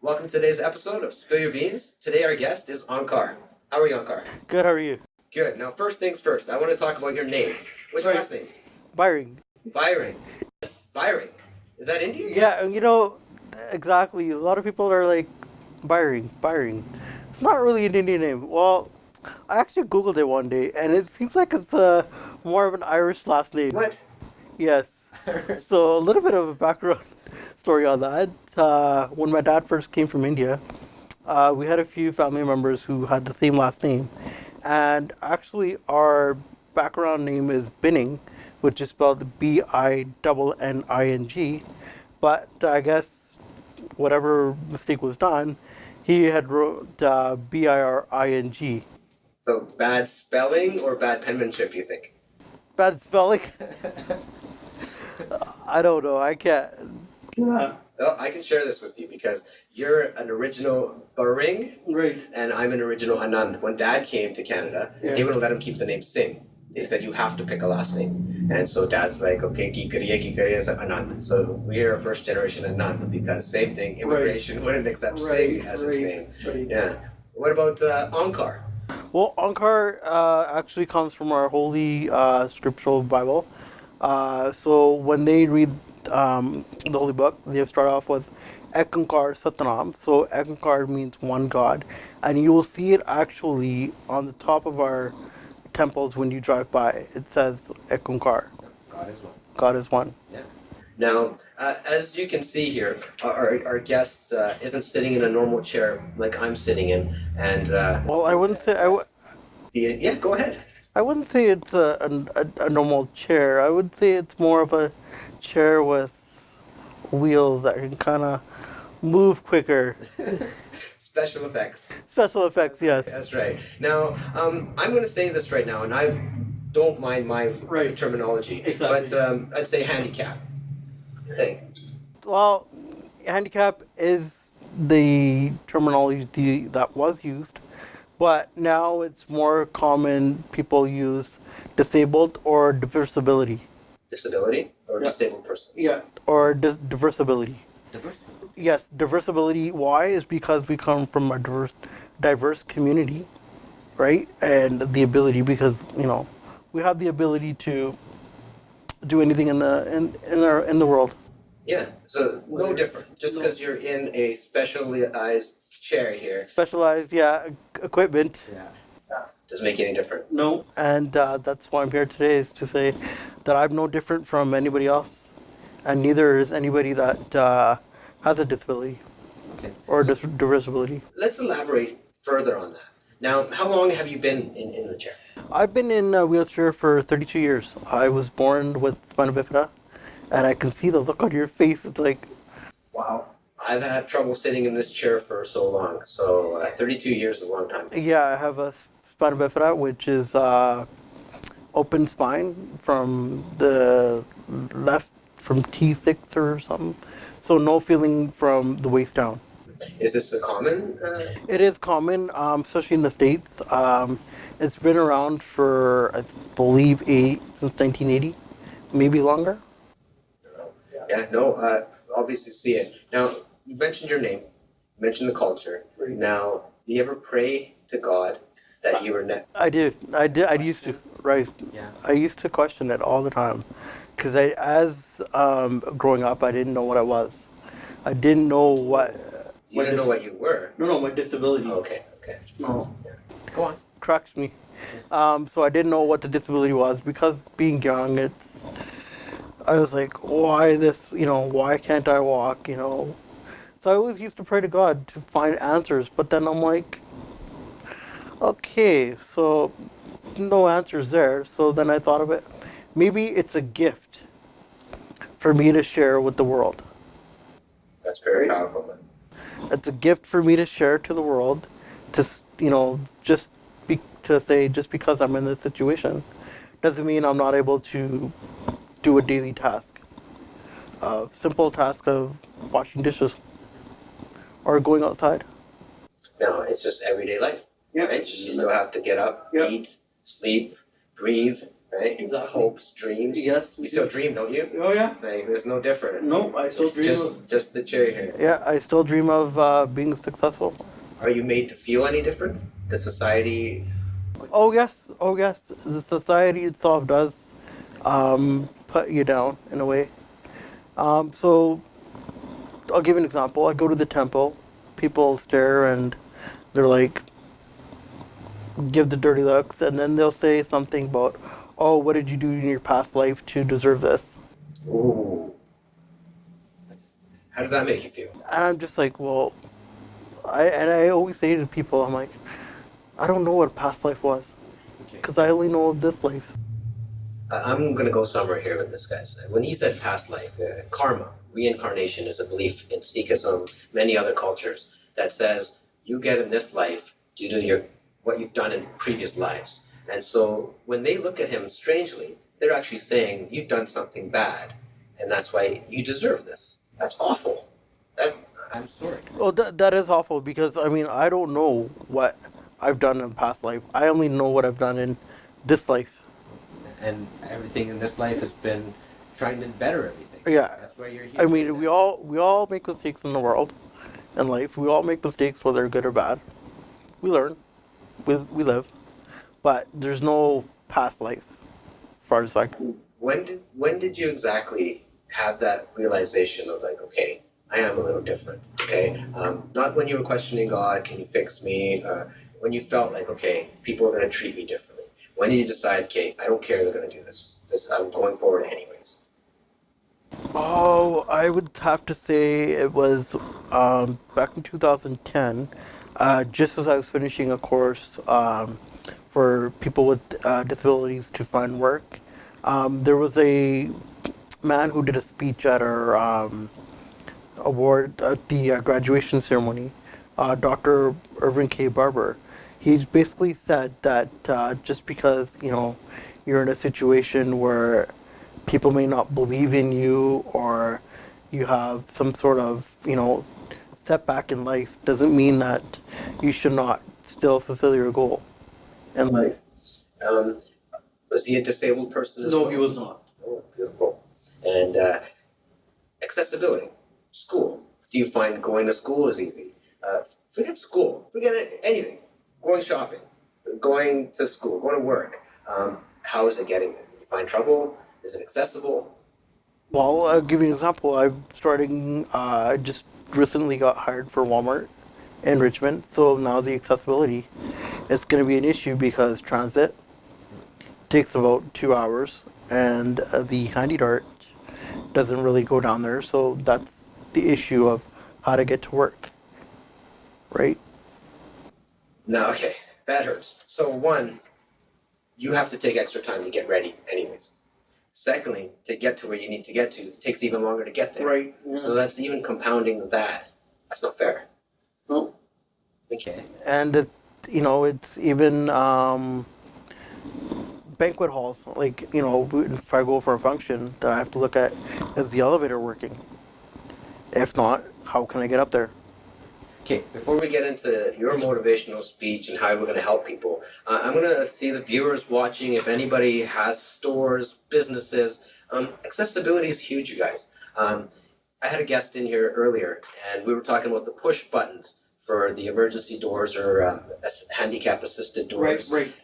Welcome to today's episode of Spill Your Beans. Today our guest is Onkar. How are you, Onkar? Good, how are you? Good. Now, first things first, I want to talk about your name. What's your last name? Biring. Biring. Biring. Is that Indian? Yeah, exactly. A lot of people are like, Biring. It's not really an Indian name. Well, I actually Googled it one day, and it seems like it's more of an Irish last name. What? Yes. So a little bit of a background story on that. When my dad first came from India, we had a few family members who had the same last name. And actually, our background name is Binning, which is spelled Binning. But I guess whatever mistake was done, he had wrote Biring. So, bad spelling or bad penmanship, you think? Bad spelling? I don't know. I can't. Well, I can share this with you because you're an original Biring, Right. and I'm an original Anand. When Dad came to Canada, they wouldn't let him keep the name Singh. They said you have to pick a last name. And so Dad's like, okay, ki kariye, it's Anand. So we are a first generation Anand because same thing, immigration wouldn't accept Singh as his name. Right. Yeah. What about Onkar? Well, Onkar actually comes from our holy scriptural Bible. So when they read the holy book, they start off with Ekankar Satanam. So Ekankar means one God, and you will see it actually on the top of our temples when you drive by. It says Ekankar. God is one. God is one. Yeah. Now, as you can see here, our guest isn't sitting in a normal chair like I'm sitting in, and Well, I wouldn't say yeah, go ahead. I wouldn't say it's a normal chair. I would say it's more of a chair with wheels that can kind of move quicker. Special effects. Special effects, yes. That's right. Now, I'm going to say this right now, and I don't mind my terminology, Exactly. but I'd say handicap. Well, handicap is the terminology that was used, but now it's more common people use disabled or diversibility. Disability or disabled person? Yeah. Or diversibility. Diversity. Yes, diversibility. Why? Is because we come from a diverse community, right? And the ability, because we have the ability to do anything in the world. Yeah. So no different. Just because you're in a specialized chair here. Specialized, yeah, equipment. Yeah. Doesn't make any difference. No. And that's why I'm here today, is to say that I'm no different from anybody else, and neither is anybody that has a disability or diversibility. Let's elaborate further on that. Now, how long have you been in the chair? I've been in a wheelchair for 32 years. I was born with spina bifida, and I can see the look on your face. It's like, wow. I've had trouble sitting in this chair for so long. So 32 years is a long time. yeah, I have a spina bifida, which is open spine from the left, from T6 or something. So no feeling from the waist down. Is this a common? It is common, especially in the States. It's been around for, I believe, since 1980, maybe longer. Yeah, no, obviously see it. Now, you mentioned your name, you mentioned the culture. Now, do you ever pray to God that you were I did. I used to. Right. Yeah. I used to question it all the time, because as growing up, I didn't know what I was. I didn't know what. You didn't know what you were? No, my disability. Okay. No. Go on. Cracks me. So I didn't know what the disability was, because being young, I was like, why this? Why can't I walk? So I always used to pray to God to find answers, but then I'm like, okay, so no answers there. So then I thought of it. Maybe it's a gift for me to share with the world. That's very powerful, man. It's a gift for me to share to the world, to to say, just because I'm in this situation doesn't mean I'm not able to do a daily task. A simple task of washing dishes or going outside. No, it's just everyday life. Yeah. Right? You still have to get up, Yeah. eat, sleep, breathe, right? Exactly. Hopes, dreams. Yes. You still dream, don't you? Oh yeah. Like, there's no different. No, I still It's dream just the cherry here. Yeah, I still dream of being successful. Are you made to feel any different? Does society? Oh yes, oh yes. The society itself does put you down in a way. So I'll give you an example. I go to the temple, people stare and they're like, give the dirty looks, and then they'll say something about, oh, what did you do in your past life to deserve this? Ooh. How does that make you feel? And I'm just like, well, I always say to people, I'm like, I don't know what past life was, Okay. because I only know this life. I'm gonna go somewhere here with this guy. When he said past life, karma, reincarnation is a belief in Sikhism, many other cultures that says you get in this life due to what you've done in previous lives. And so when they look at him strangely, they're actually saying you've done something bad, and that's why you deserve this. That's awful. I'm sorry. Well, that is awful because I mean I don't know what I've done in past life. I only know what I've done in this life. And everything in this life has been trying to better everything. Yeah. That's why you're here. I mean we all make mistakes in the world, in life. We all make mistakes whether good or bad. We learn, we live, but there's no past life, as far as I can. When did you exactly have that realization of like, okay, I am a little different, okay? Not when you were questioning God, can you fix me? When you felt like, okay, people are going to treat me differently. When did you decide, okay, I don't care, they're going to do this. I'm going forward anyways. Oh, I would have to say it was back in 2010, just as I was finishing a course for people with disabilities to find work. There was a man who did a speech at our award at the graduation ceremony, Dr. Irvin K. Barber. He basically said that just because you're in a situation where people may not believe in you or you have some sort of setback in life doesn't mean that you should not still fulfill your goal in life. Was he a disabled person as well? No, he was not. Oh, beautiful. And accessibility, school. Do you find going to school is easy? Forget school, forget anything. Going shopping, going to school, going to work. How is it getting there? You find trouble? Is it accessible? Well, I'll give you an example. I'm starting, I just recently got hired for Walmart in Richmond, so now the accessibility is going to be an issue because transit takes about 2 hours and the handy dart doesn't really go down there, so that's the issue of how to get to work, right? No, okay, that hurts. So one, you have to take extra time to get ready anyways. Secondly, to get to where you need to get to takes even longer to get there. Right. Yeah. So that's even compounding that. That's not fair. No. Okay. And it's even banquet halls. Like if I go for a function, that I have to look at, is the elevator working? If not, how can I get up there? Okay, before we get into your motivational speech and how we're going to help people, I'm going to see the viewers watching, if anybody has stores, businesses. Accessibility is huge, you guys. I had a guest in here earlier, and we were talking about the push buttons for the emergency doors or handicap-assisted doors. Right.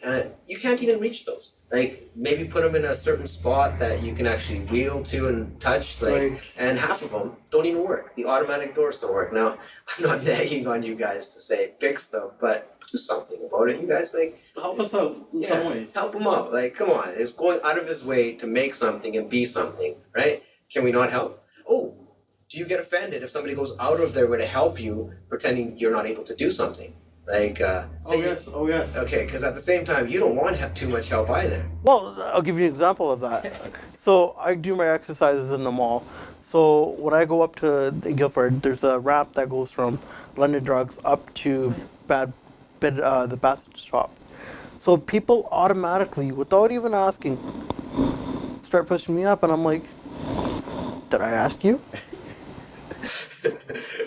You can't even reach those. Like, maybe put them in a certain spot that you can actually wheel to and touch, Right. and half of them don't even work. The automatic doors don't work. Now, I'm not nagging on you guys to say fix them, but do something about it. You guys, Help us out in some ways. help him out. Come on, it's going out of his way to make something and be something, right? Can we not help? Oh, do you get offended if somebody goes out of their way to help you, pretending you're not able to do something? Oh yes. Okay, because at the same time, you don't want to have too much help either. Well, I'll give you an example of that. So I do my exercises in the mall. So when I go up to Guildford, there's a ramp that goes from London Drugs up to the bath shop. So people automatically, without even asking, start pushing me up, and I'm like, did I ask you?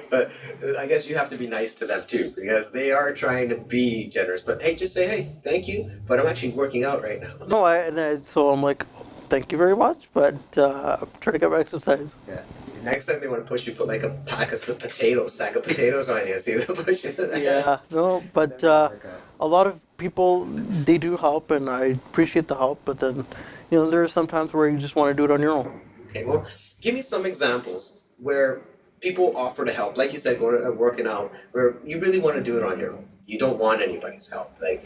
But I guess you have to be nice to them too, because they are trying to be generous. But hey, just say, hey, thank you, but I'm actually working out right now. No, so I'm like, thank you very much, but I'm trying to get my exercise. Yeah. Next time they want to push you, put like a pack of sack of potatoes on you, see them push you. Yeah, no, but That work out. a lot of people, they do help, and I appreciate the help, but then, there are some times where you just want to do it on your own. Okay, well, give me some examples where people offer to help, like you said, going to working out, where you really want to do it on your own. You don't want anybody's help, like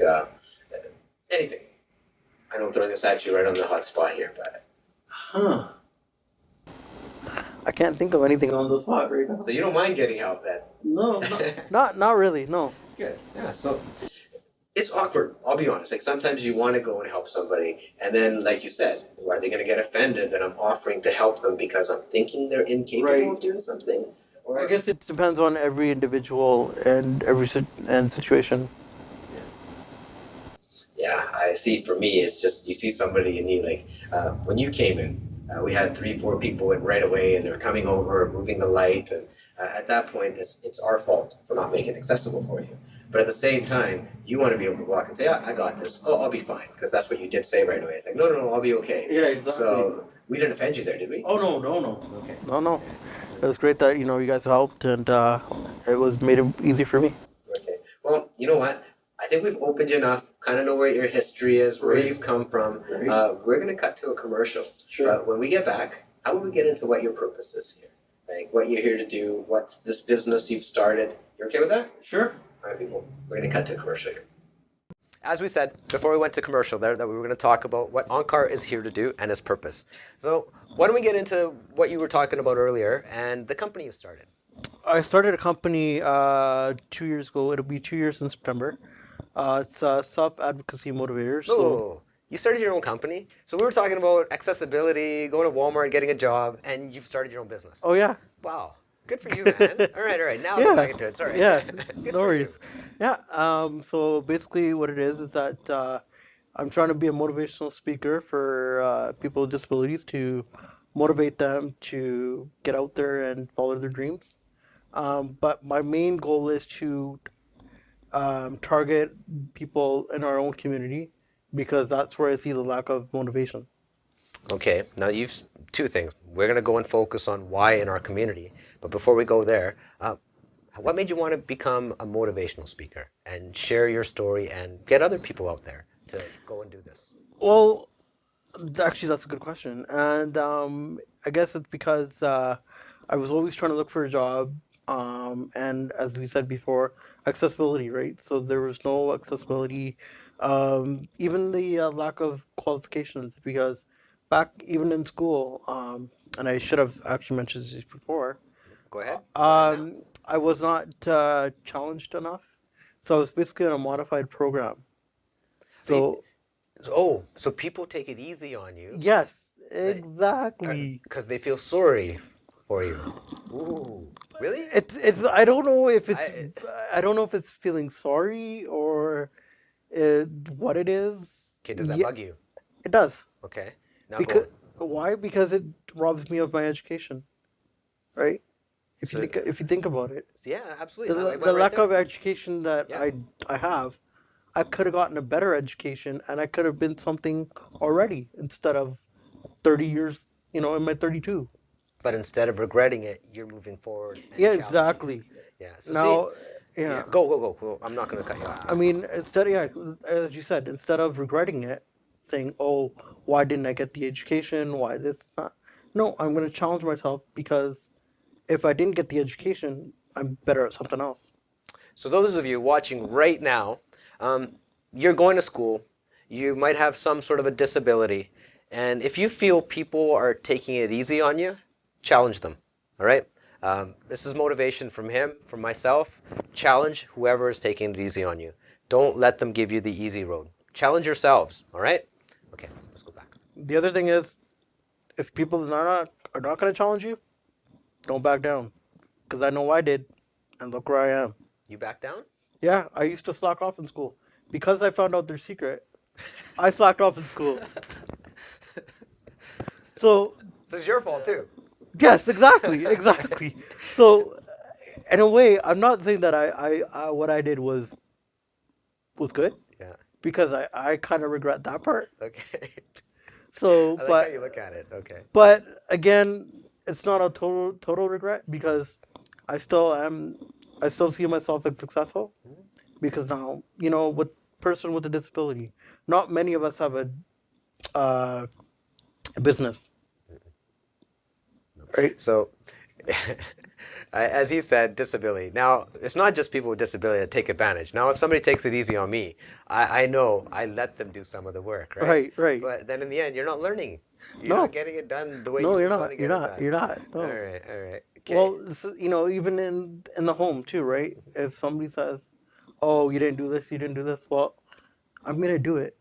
anything. I know I'm throwing this at you right on the hot spot here, but I can't think of anything on the spot right now. so you don't mind getting help then? No, not really, no. Good. Yeah. So it's awkward. I'll be honest. Like sometimes you want to go and help somebody, and then, like you said, are they going to get offended that I'm offering to help them because I'm thinking they're incapable Right. of doing something? Or I guess it depends on every individual and every situation. yeah, I see. For me, it's just you see somebody in need. Like when you came in, we had 3-4 people in right away, and they were coming over, moving the light, and at that point, it's our fault for not making it accessible for you. But at the same time, you want to be able to walk and say, I got this. Oh, I'll be fine, because that's what you did say right away. It's like, no, I'll be okay. Yeah, exactly. So we didn't offend you there, did we? Oh, no. Okay. No. It was great that, you guys helped, and it was made it easy for me. Okay. Well, you know what? I think we've opened you enough. Kind of know where your history is, where Right. you've come from. Right. We're going to cut to a commercial. Sure. But when we get back, how about we get into what your purpose is here? Like what you're here to do, what's this business you've started. You okay with that? Sure. All right, people. We're going to cut to a commercial here. As we said before we went to commercial there, that we were going to talk about what Onkar is here to do and his purpose. So why don't we get into what you were talking about earlier and the company you started? I started a company 2 years ago. It'll be 2 years in September. It's Self-Advocacy Motivator. So, Oh, you started your own company? So we were talking about accessibility, going to Walmart, getting a job, and you've started your own business. oh yeah. Wow. Good for you, man. All right. Now Yeah. I'm back into it. Sorry. Yeah, Good no for worries. Yeah, so basically what it is that I'm trying to be a motivational speaker for people with disabilities to motivate them to get out there and follow their dreams. But my main goal is to target people in our own community because that's where I see the lack of motivation. Okay, now you've two things. We're going to go and focus on why in our community. But before we go there, what made you want to become a motivational speaker and share your story and get other people out there to go and do this? Well, actually, that's a good question. And I guess it's because I was always trying to look for a job. And as we said before, accessibility, right? So there was no accessibility, even the lack of qualifications, because back even in school, and I should have actually mentioned this before, Go ahead. I was not challenged enough. So I was basically in a modified program. So, So people take it easy on you yes, exactly. because they feel sorry for you. Ooh, really? It's I don't know if it's I don't know if it's feeling sorry or what it is. Okay, does that Ye- bug you? It does. Okay. Now Because go. why? Because it robs me of my education, right? If you So- if you think about it, Yeah, absolutely. the, I went the right lack there. of education that Yeah. I have, I could have gotten a better education and I could have been something already instead of 30 years, in my 32. But instead of regretting it, you're moving forward. And Yeah, challenging. exactly. Yeah. So Now, see, yeah. Go. I'm not going to cut you off. I mean, as you said, instead of regretting it, saying, "Oh, why didn't I get the education? Why this?" Not? No, I'm going to challenge myself because if I didn't get the education, I'm better at something else. So those of you watching right now, you're going to school. You might have some sort of a disability, and if you feel people are taking it easy on you, challenge them. All right. This is motivation from him, from myself. Challenge whoever is taking it easy on you. Don't let them give you the easy road. Challenge yourselves. All right. Okay. Let's go back. The other thing is, if people are not going to challenge you, don't back down, because I know I did, and look where I am. You back down? Yeah, I used to slack off in school because I found out their secret. I slacked off in school. So So it's your fault too. yes, exactly. So in a way, I'm not saying that I what I did was good, Yeah. because I kind of regret that part. Okay. So, I like how you look at it. Okay. but again, it's not a total regret, because I still am, I still see myself as successful, because now, with person with a disability, not many of us have uh, a business, right? So, as he said, disability. Now, it's not just people with disability that take advantage. Now, if somebody takes it easy on me, I know I let them do some of the work, right? Right. But then in the end, you're not learning. You're not No, getting it done the way no, you you're want to not. get it done. You're not. All No. right, all right. Okay. Well, even in the home too, right? If somebody says, "Oh, you didn't do this, you didn't do this," well, I'm gonna do it.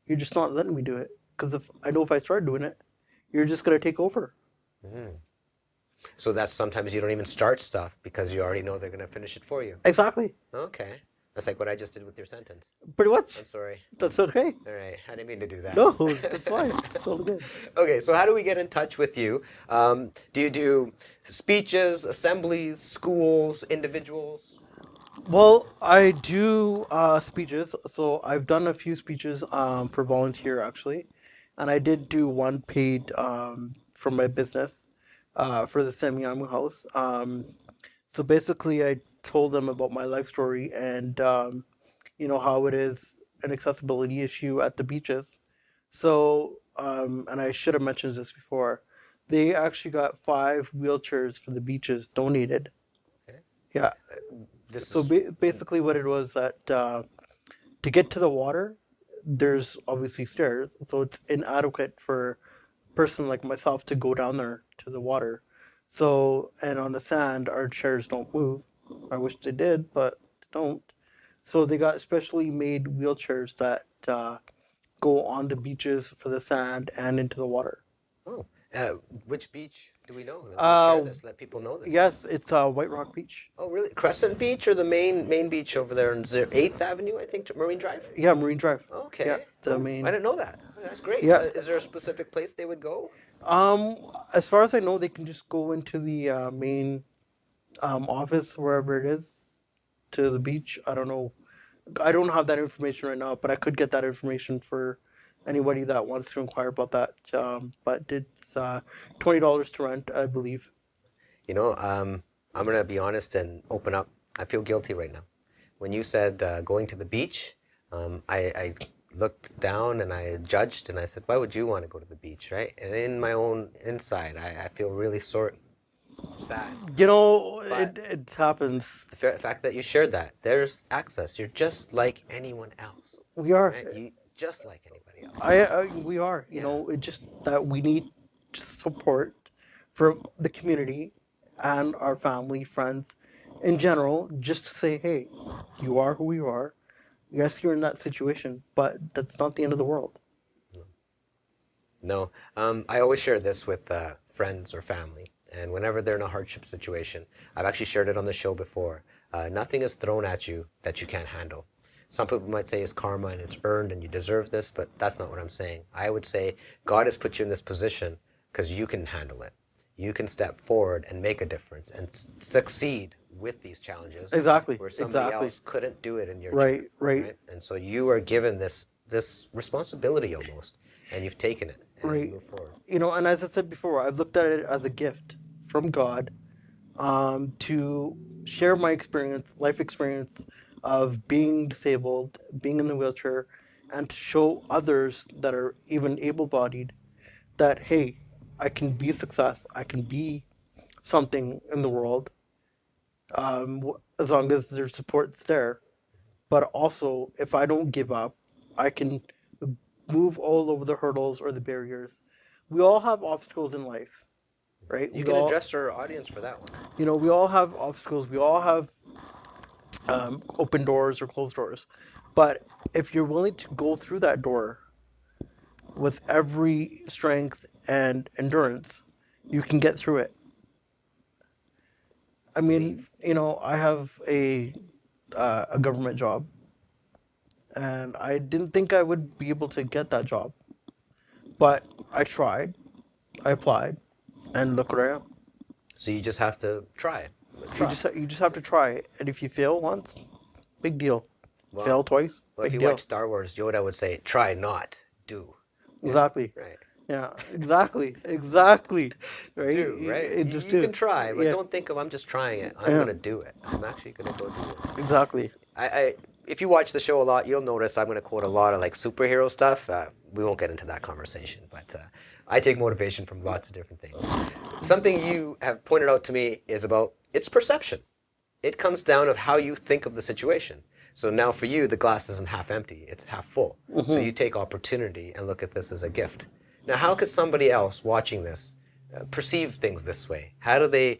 You're just not letting me do it, because if I start doing it, you're just gonna take over. So that's sometimes you don't even start stuff because you already know they're going to finish it for you. Exactly. Okay. That's like what I just did with your sentence. Pretty much. I'm sorry. That's okay. All right. I didn't mean to do that. No, that's fine. It's totally good. Okay, so how do we get in touch with you? Do you do speeches, assemblies, schools, individuals? Well, I do speeches. So I've done a few speeches for volunteer, actually, and I did do one paid for my business for the Semiyamu House. So basically, I told them about my life story, and how it is an accessibility issue at the beaches. So, and I should have mentioned this before, they actually got 5 wheelchairs for the beaches donated. Okay. Yeah. This So is basically, what it was that to get to the water, there's obviously stairs, so it's inadequate for a person like myself to go down there to the water. So, and on the sand, our chairs don't move. I wish they did, but they don't. So they got specially made wheelchairs that go on the beaches for the sand and into the water. oh, uh, which beach do we know? Let's share Uh, this. Let people know this. yes, it's White Rock Beach. Oh, really? Crescent Beach or the main beach over there on 8th Avenue, I think, Marine Drive? Yeah, Marine Drive. Okay. Yeah, the Oh, main. I didn't know that. Oh, that's great. Yeah. Is there a specific place they would go? As far as I know, they can just go into the main office, wherever it is, to the beach. I don't know. I don't have that information right now, but I could get that information for anybody that wants to inquire about that. But it's $20 to rent, I believe. You know, I'm gonna be honest and open up. I feel guilty right now. When you said going to the beach, I looked down and I judged and I said, why would you want to go to the beach, right? And in my own inside, I feel really sad. But It happens. the fact that you shared that, there's access. You're just like anyone else, We are. right? You just like anybody else. We are. Yeah. It's just that we need support from the community and our family, friends, in general, just to say, hey, you are who you are. Yes, you're in that situation, but that's not the end of the world. No, I always share this with friends or family, and whenever they're in a hardship situation, I've actually shared it on the show before. Nothing is thrown at you that you can't handle. Some people might say it's karma and it's earned and you deserve this, but that's not what I'm saying. I would say God has put you in this position because you can handle it. You can step forward and make a difference and succeed with these challenges. Exactly. Where somebody Exactly. else couldn't do it in your Right, chair, right. And so you are given this responsibility almost, and you've taken it and you Right. move forward. And as I said before, I've looked at it as a gift from God, to share my experience, life experience of being disabled, being in the wheelchair, and to show others that are even able-bodied that, hey, I can be a success, I can be something in the world, as long as there's support's there. But also, if I don't give up, I can move all over the hurdles or the barriers. We all have obstacles in life, right? You can address our audience for that one. We all have obstacles. We all have open doors or closed doors. But if you're willing to go through that door with every strength and endurance, you can get through it. I mean, I have a government job, and I didn't think I would be able to get that job, but I tried, I applied, and look where I am. So you just have to try it. Try. You just have to try it, and if you fail once, big deal. Well, Fail twice, well, if big you deal. watch Star Wars, Yoda would say, "Try not, do." Yeah, Exactly. right. Yeah, exactly. Right? Do, right? Just You do. can try, but Yeah, don't think of I'm just trying it. I'm yeah, gonna do it. I'm actually gonna go do this. exactly. I if you watch the show a lot, you'll notice I'm gonna quote a lot of like superhero stuff. We won't get into that conversation, but I take motivation from lots of different things. Something you have pointed out to me is about its perception. It comes down of how you think of the situation. So now for you, the glass isn't half empty, it's half full. So you take opportunity and look at this as a gift. Now, how could somebody else watching this perceive things this way? How do they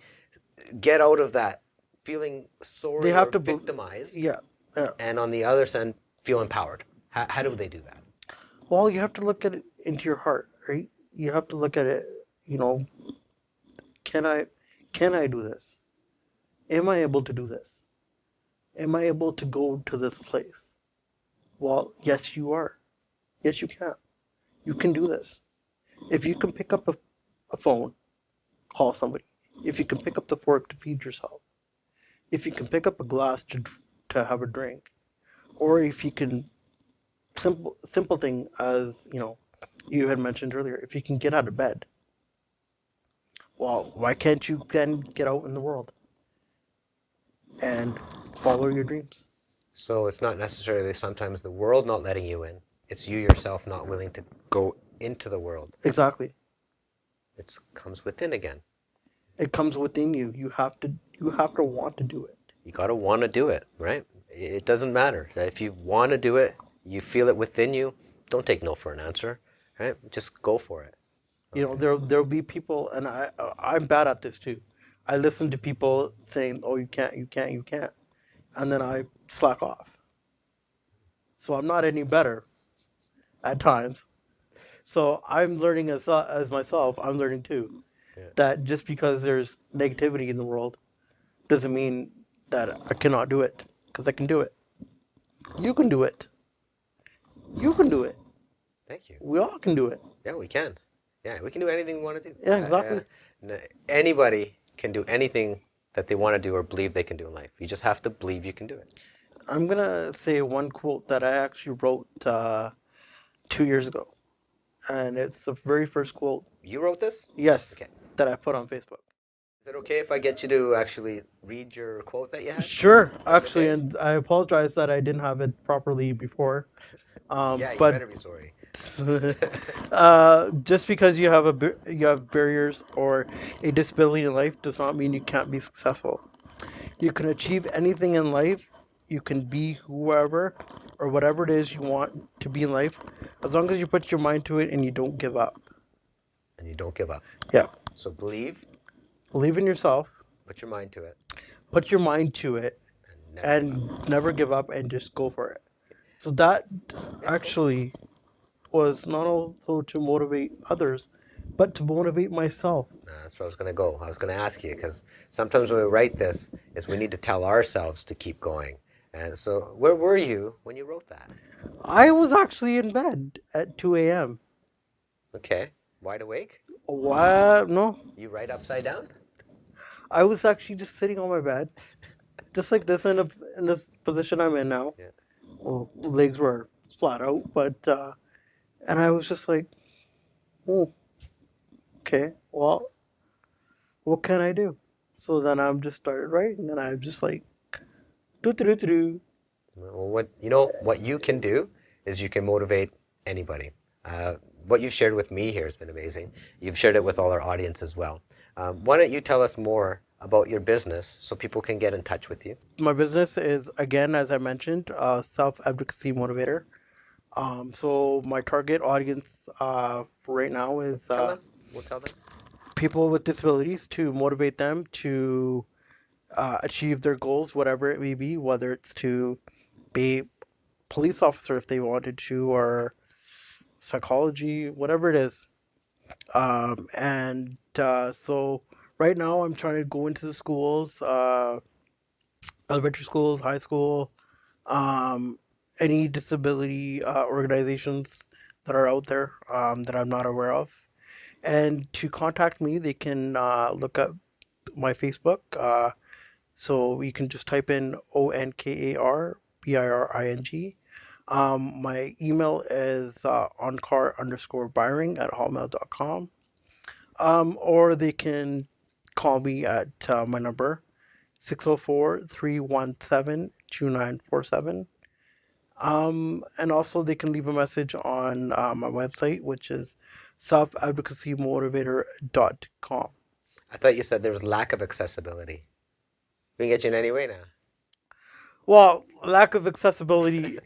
get out of that feeling They sorry have or to, victimized yeah, yeah. and on the other end feel empowered? How do they do that? Well, you have to look at it into your heart, right? You have to look at it. You know, can I, can I do this? Am I able to do this? Am I able to go to this place? Well, yes, you are. Yes, you can. You can do this. If you can pick up a phone, call somebody. If you can pick up the fork to feed yourself. If you can pick up a glass to have a drink. Or if you can, simple thing as, you had mentioned earlier, if you can get out of bed. Well, why can't you then get out in the world and follow your dreams? So it's not necessarily sometimes the world not letting you in, it's you yourself not willing to go into the world. Exactly. It comes within again. It comes within you. You have to want to do it. You got to want to do it, right? It doesn't matter. If you want to do it, you feel it within you, don't take no for an answer, right? Just go for it. There'll be people, and I'm bad at this too. I listen to people saying, "Oh, you can't, you can't, you can't," and then I slack off. So I'm not any better at times. So I'm learning as myself. I'm learning too Yeah. that just because there's negativity in the world doesn't mean that I cannot do it, because I can do it. You can do it. You can do it. Thank you. We all can do it. Yeah, we can. Yeah, we can do anything we want to do. Yeah, exactly. Anybody can do anything that they want to do or believe they can do in life. You just have to believe you can do it. I'm gonna say one quote that I actually wrote 2 years ago, and it's the very first quote. You wrote this? Yes, Okay. that I put on Facebook. Is it okay if I get you to actually read your quote that you had? Sure, actually, okay. and I apologize that I didn't have it properly before. Yeah, you but better be sorry. just because you have barriers or a disability in life does not mean you can't be successful. You can achieve anything in life. You can be whoever or whatever it is you want to be in life, as long as you put your mind to it and you don't give up. And you don't give up. Yeah, So believe, believe in yourself. put your mind to it, Put your mind to it and never give up. and never give up and just go for it. So that actually was not also to motivate others, but to motivate myself. That's where I was going to go. I was going to ask you because sometimes when we write this, is we need to tell ourselves to keep going. And so, where were you when you wrote that? I was actually in bed at 2 a.m. Okay, wide awake. What? No, You write upside down. I was actually just sitting on my bed, just like this in this position I'm in now. Yeah. Well, legs were flat out, but and I was just like, oh, okay, well, what can I do? So then I'm just started writing, and I'm just like, do do do do. Well, what you can do is you can motivate anybody. What you've shared with me here has been amazing. You've shared it with all our audience as well. Why don't you tell us more about your business so people can get in touch with you? My business is, again, as I mentioned, self-advocacy motivator. So my target audience for right now is Tell them. We'll tell them. people with disabilities, to motivate them to achieve their goals, whatever it may be, whether it's to be police officer if they wanted to, or psychology, whatever it is. And so right now I'm trying to go into the schools, elementary schools, high school, um, any disability organizations that are out there that I'm not aware of. And to contact me, they can look up my Facebook. So you can just type in Onkar Biring. My email is onkar_biring@hotmail.com. Or they can call me at my number 604-317-2947. And also they can leave a message on my website, which is selfadvocacymotivator.com. I thought you said there was lack of accessibility. We can get you in any way now. Well, lack of accessibility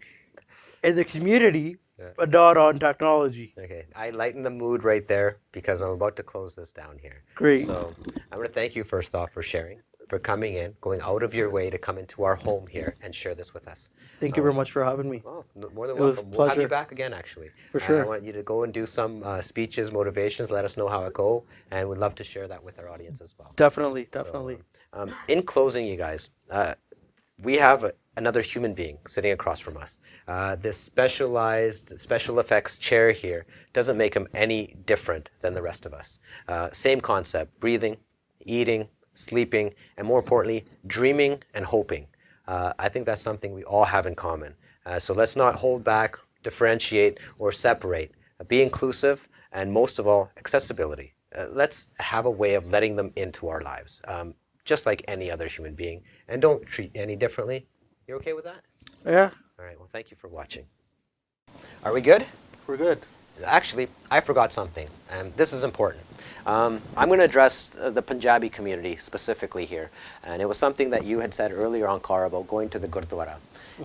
in the community, but not on technology. Okay, I lightened the mood right there because I'm about to close this down here. Great. So I'm going to thank you first off for sharing, for coming in, going out of your way to come into our home here and share this with us. Thank you very much for having me. Oh, more than It was welcome. We'll have you pleasure. back again, actually. For sure. I want you to go and do some speeches, motivations, let us know how it go, and we'd love to share that with our audience as well. Definitely. In closing, you guys, we have another human being sitting across from us. This specialized special effects chair here doesn't make him any different than the rest of us. Same concept: breathing, eating, sleeping, and more importantly, dreaming and hoping. I think that's something we all have in common. So let's not hold back, differentiate, or separate. Be inclusive, and most of all, accessibility. Let's have a way of letting them into our lives, just like any other human being, and don't treat any differently. You're okay with that? Yeah, All right, well, thank you for watching. Are we good? we're good. Actually, I forgot something, and this is important. I'm going to address the Punjabi community specifically here, and it was something that you had said earlier, Onkar, about going to the Gurdwara,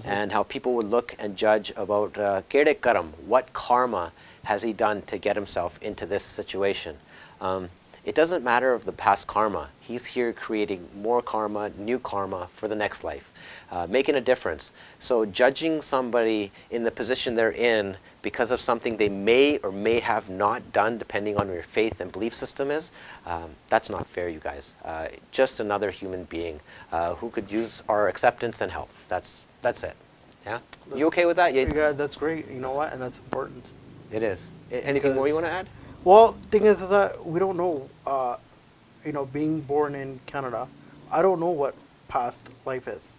and how people would look and judge about kede karam, what karma has he done to get himself into this situation. It doesn't matter of the past karma. He's here creating more karma, new karma for the next life, making a difference. So judging somebody in the position they're in because of something they may or may have not done, depending on your faith and belief system is, that's not fair, you guys. Just another human being who could use our acceptance and help. That's it. Yeah? You okay with that? Yeah, that's great. You know what? And that's important. It is. Anything more you want to add? Well, thing is that we don't know, being born in Canada, I don't know what past life is.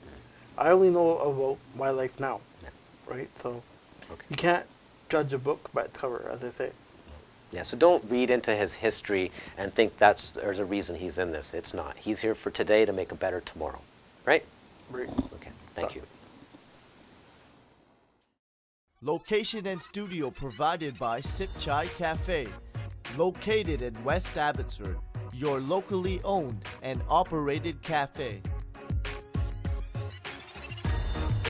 I only know about my life now, right? So you can't judge a book by its cover, as I say. Yeah, so don't read into his history and think there's a reason he's in this. It's not. He's here for today to make a better tomorrow, right? Right. Okay, thank you. Location and studio provided by Sip Chai Cafe, located in West Abbotsford, your locally owned and operated cafe.